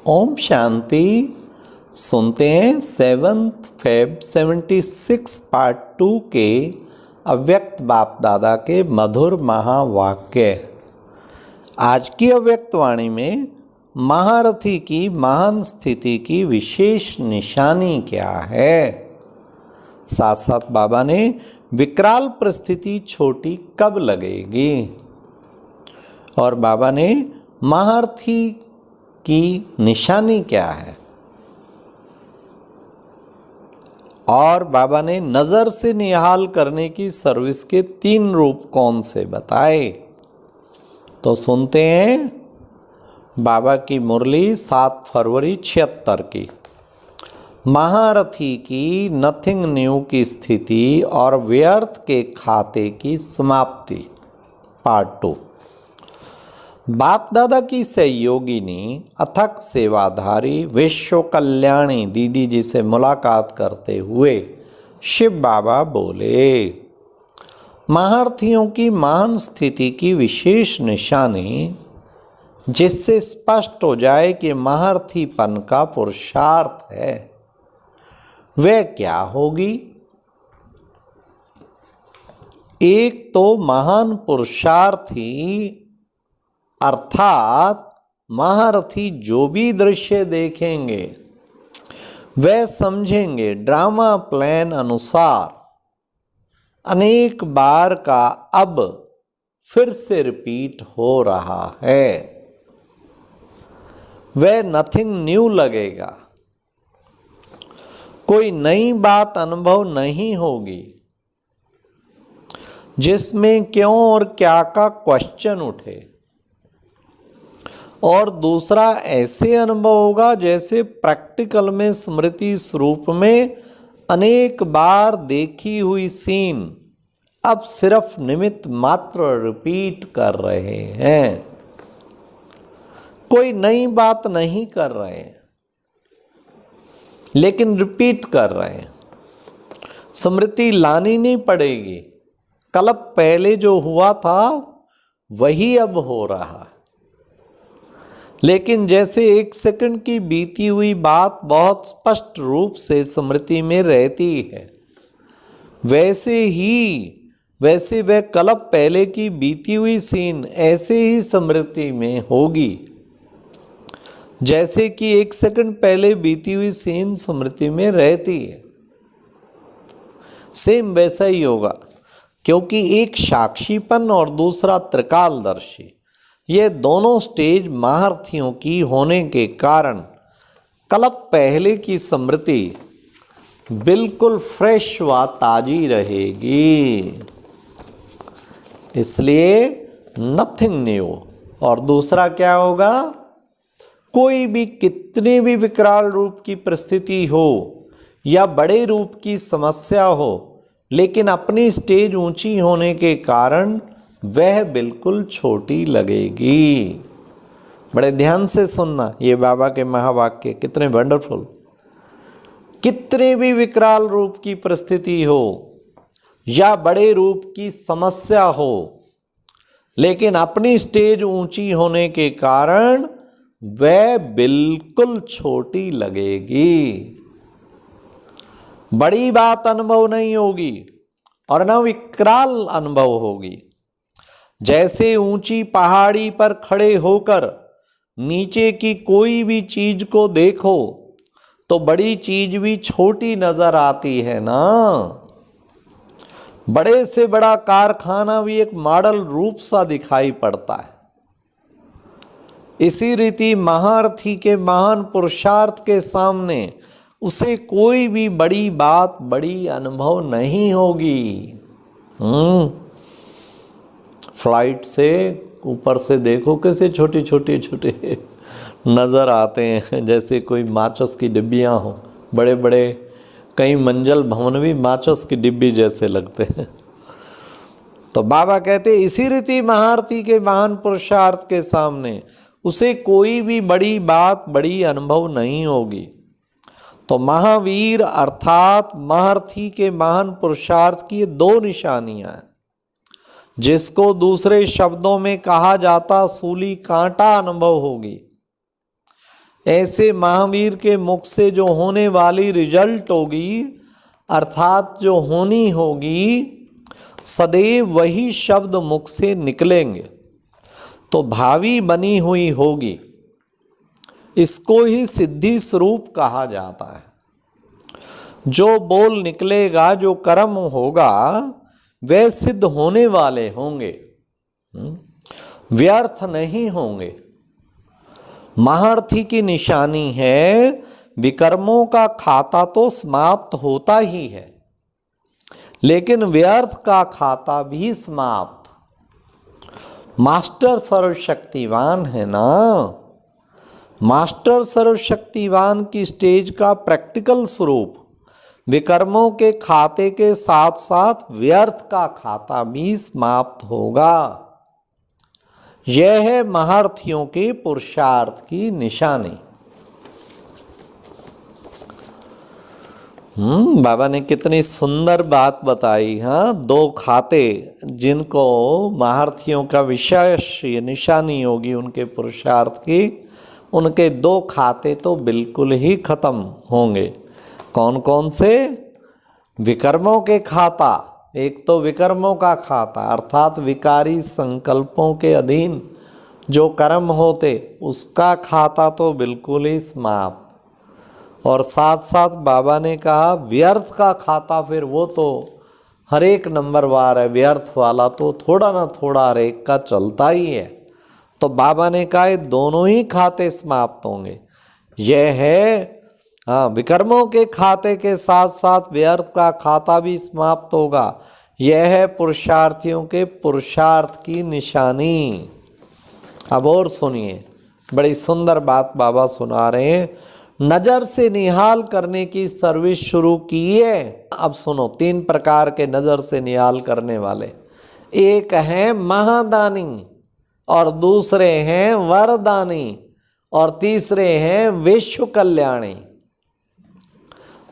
ओम शांति। सुनते हैं 7 Feb 76 part 2 के अव्यक्त बाप दादा के मधुर महावाक्य। आज की अव्यक्त वाणी में महारथी की महान स्थिति की विशेष निशानी क्या है। साथ साथ बाबा ने विकराल परिस्थिति छोटी कब लगेगी और बाबा ने महारथी की निशानी क्या है और बाबा ने नज़र से निहाल करने की सर्विस के 3 रूप कौन से बताए। तो सुनते हैं बाबा की मुरली 7 फरवरी 76 की। महारथी की नथिंग न्यू की स्थिति और व्यर्थ के खाते की समाप्ति पार्ट 2। बाप दादा की सहयोगिनी अथक सेवाधारी विश्व कल्याणी दीदी जी से मुलाकात करते हुए शिव बाबा बोले, महारथियों की महान स्थिति की विशेष निशानी जिससे स्पष्ट हो जाए कि महारथीपन का पुरुषार्थ है वह क्या होगी। एक तो महान पुरुषार्थी अर्थात महारथी जो भी दृश्य देखेंगे वह समझेंगे ड्रामा प्लान अनुसार अनेक बार का अब फिर से रिपीट हो रहा है। वह नथिंग न्यू लगेगा, कोई नई बात अनुभव नहीं होगी जिसमें क्यों और क्या का क्वेश्चन उठे। और दूसरा ऐसे अनुभव होगा जैसे प्रैक्टिकल में स्मृति स्वरूप में अनेक बार देखी हुई सीन अब सिर्फ निमित्त मात्र रिपीट कर रहे हैं, कोई नई बात नहीं कर रहे हैं लेकिन रिपीट कर रहे हैं। स्मृति लानी नहीं पड़ेगी, कल पहले जो हुआ था वही अब हो रहा है। लेकिन जैसे 1 सेकंड की बीती हुई बात बहुत स्पष्ट रूप से स्मृति में रहती है वैसे वह कल पहले की बीती हुई सीन ऐसे ही स्मृति में होगी जैसे कि 1 सेकंड पहले बीती हुई सीन स्मृति में रहती है। सेम वैसा ही होगा क्योंकि एक साक्षीपन और दूसरा त्रिकालदर्शी, ये दोनों स्टेज महारथियों की होने के कारण कल पहले की स्मृति बिल्कुल फ्रेश व ताजी रहेगी। इसलिए नथिंग न्यू। और दूसरा क्या होगा, कोई भी कितने भी विकराल रूप की परिस्थिति हो या बड़े रूप की समस्या हो लेकिन अपनी स्टेज ऊंची होने के कारण वह बिल्कुल छोटी लगेगी। बड़े ध्यान से सुनना ये बाबा के महावाक्य कितने वंडरफुल। कितने भी विकराल रूप की परिस्थिति हो या बड़े रूप की समस्या हो लेकिन अपनी स्टेज ऊंची होने के कारण वह बिल्कुल छोटी लगेगी। बड़ी बात अनुभव नहीं होगी और न विकराल अनुभव होगी। जैसे ऊंची पहाड़ी पर खड़े होकर नीचे की कोई भी चीज को देखो तो बड़ी चीज भी छोटी नजर आती है ना। बड़े से बड़ा कारखाना भी एक मॉडल रूप सा दिखाई पड़ता है। इसी रीति महारथी के महान पुरुषार्थ के सामने उसे कोई भी बड़ी बात बड़ी अनुभव नहीं होगी। फ्लाइट से ऊपर से देखो कैसे छोटे नज़र आते हैं, जैसे कोई माचिस की डिब्बियाँ हो। बड़े बड़े कई मंजिल भवन भी माचिस की डिब्बी जैसे लगते हैं। तो बाबा कहते इसी रीति महारथी के महान पुरुषार्थ के सामने उसे कोई भी बड़ी बात बड़ी अनुभव नहीं होगी। तो महावीर अर्थात महारथी के महान पुरुषार्थ की 2 निशानियां हैं जिसको दूसरे शब्दों में कहा जाता सूली कांटा अनुभव होगी। ऐसे महावीर के मुख से जो होने वाली रिजल्ट होगी, अर्थात जो होनी होगी, सदैव वही शब्द मुख से निकलेंगे, तो भावी बनी हुई होगी। इसको ही सिद्धि स्वरूप कहा जाता है। जो बोल निकलेगा, जो कर्म होगा, वे सिद्ध होने वाले होंगे, व्यर्थ नहीं होंगे। महारथी की निशानी है, विकर्मों का खाता तो समाप्त होता ही है, लेकिन व्यर्थ का खाता भी समाप्त। मास्टर सर्वशक्तिवान है ना, मास्टर सर्वशक्तिवान की स्टेज का प्रैक्टिकल स्वरूप विकर्मों के खाते के साथ साथ व्यर्थ का खाता भी समाप्त होगा। यह है महारथियों के पुरुषार्थ की निशानी। बाबा ने कितनी सुंदर बात बताई। हाँ, दो खाते जिनको महारथियों का विशेष ये निशानी होगी उनके पुरुषार्थ की, उनके दो खाते तो बिल्कुल ही खत्म होंगे। कौन कौन से? विकर्मों के खाता, एक तो विकर्मों का खाता अर्थात विकारी संकल्पों के अधीन जो कर्म होते उसका खाता तो बिल्कुल ही समाप्त, और साथ साथ बाबा ने कहा व्यर्थ का खाता, फिर वो तो हर एक नंबर वार है, व्यर्थ वाला तो थोड़ा ना थोड़ा हर एक का चलता ही है। तो बाबा ने कहा ये दोनों ही खाते समाप्त होंगे। यह है विकर्मों के खाते के साथ साथ व्यर्थ का खाता भी समाप्त होगा। यह है पुरुषार्थियों के पुरुषार्थ की निशानी। अब और सुनिए, बड़ी सुंदर बात बाबा सुना रहे हैं। नजर से निहाल करने की सर्विस शुरू की है। अब सुनो, तीन प्रकार के नजर से निहाल करने वाले, एक है महादानी और दूसरे हैं वरदानी और तीसरे हैं विश्व कल्याणी।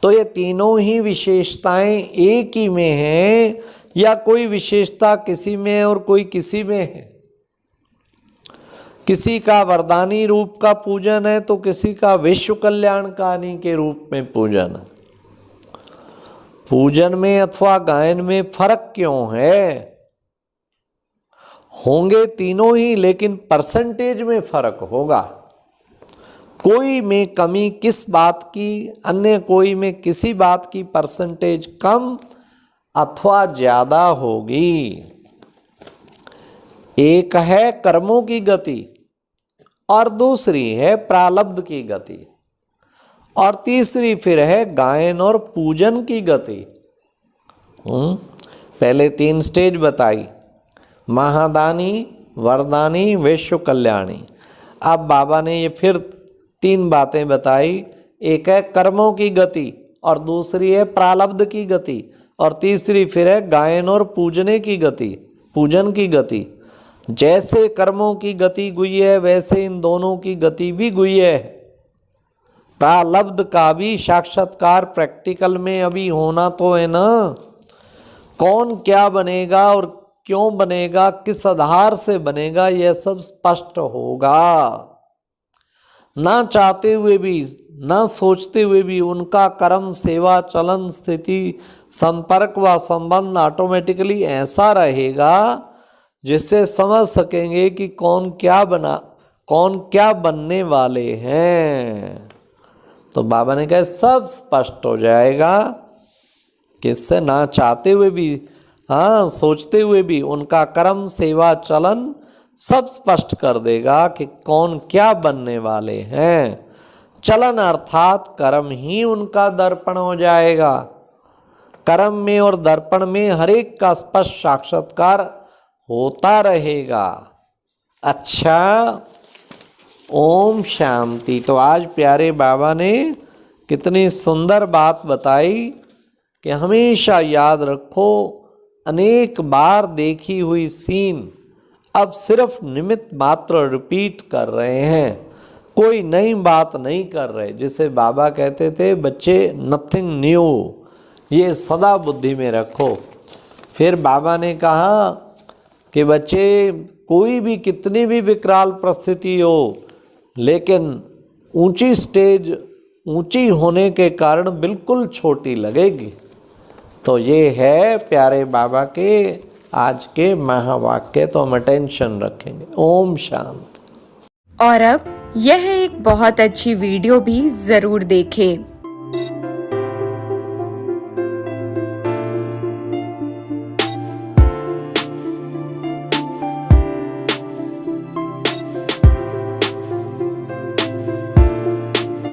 तो ये तीनों ही विशेषताएं एक ही में हैं, या कोई विशेषता किसी में है और कोई किसी में है। किसी का वरदानी रूप का पूजन है तो किसी का विश्व कल्याणकारी के रूप में पूजन है। पूजन में अथवा गायन में फर्क क्यों है? होंगे तीनों ही, लेकिन परसेंटेज में फर्क होगा। कोई में कमी किस बात की, अन्य कोई में किसी बात की परसेंटेज कम अथवा ज्यादा होगी। एक है कर्मों की गति और दूसरी है प्रारब्ध की गति, और तीसरी फिर है गायन और पूजन की गति। पहले तीन स्टेज बताई, महादानी, वरदानी, विश्व कल्याणी। अब बाबा ने ये फिर तीन बातें बताई, एक है कर्मों की गति और दूसरी है प्रारब्ध की गति और तीसरी फिर है गायन और पूजने की गति, पूजन की गति। जैसे कर्मों की गति गुह्य है वैसे इन दोनों की गति भी गुह्य है। प्रारब्ध का भी साक्षात्कार प्रैक्टिकल में अभी होना तो है ना। कौन क्या बनेगा और क्यों बनेगा, किस आधार से बनेगा, यह सब स्पष्ट होगा। ना चाहते हुए भी, ना सोचते हुए भी उनका कर्म, सेवा, चलन, स्थिति, संपर्क व संबंध ऑटोमेटिकली ऐसा रहेगा जिससे समझ सकेंगे कि कौन क्या बना, कौन क्या बनने वाले हैं। तो बाबा ने कहा सब स्पष्ट हो जाएगा, किससे ना चाहते हुए भी, सोचते हुए भी उनका कर्म, सेवा, चलन सब स्पष्ट कर देगा कि कौन क्या बनने वाले हैं। चलन अर्थात कर्म ही उनका दर्पण हो जाएगा। कर्म में और दर्पण में हर एक का स्पष्ट साक्षात्कार होता रहेगा। अच्छा, ओम शांति। तो आज प्यारे बाबा ने कितनी सुंदर बात बताई कि हमेशा याद रखो, अनेक बार देखी हुई सीन अब सिर्फ निमित्त मात्र रिपीट कर रहे हैं, कोई नई बात नहीं कर रहे। जिसे बाबा कहते थे बच्चे नथिंग न्यू, ये सदा बुद्धि में रखो। फिर बाबा ने कहा कि बच्चे कोई भी कितनी भी विकराल परिस्थिति हो, लेकिन ऊंची स्टेज ऊंची होने के कारण बिल्कुल छोटी लगेगी। तो ये है प्यारे बाबा के आज के महावाक्य, तो हम अटेंशन रखेंगे। ओम शांति। और अब यह एक बहुत अच्छी वीडियो भी जरूर देखें।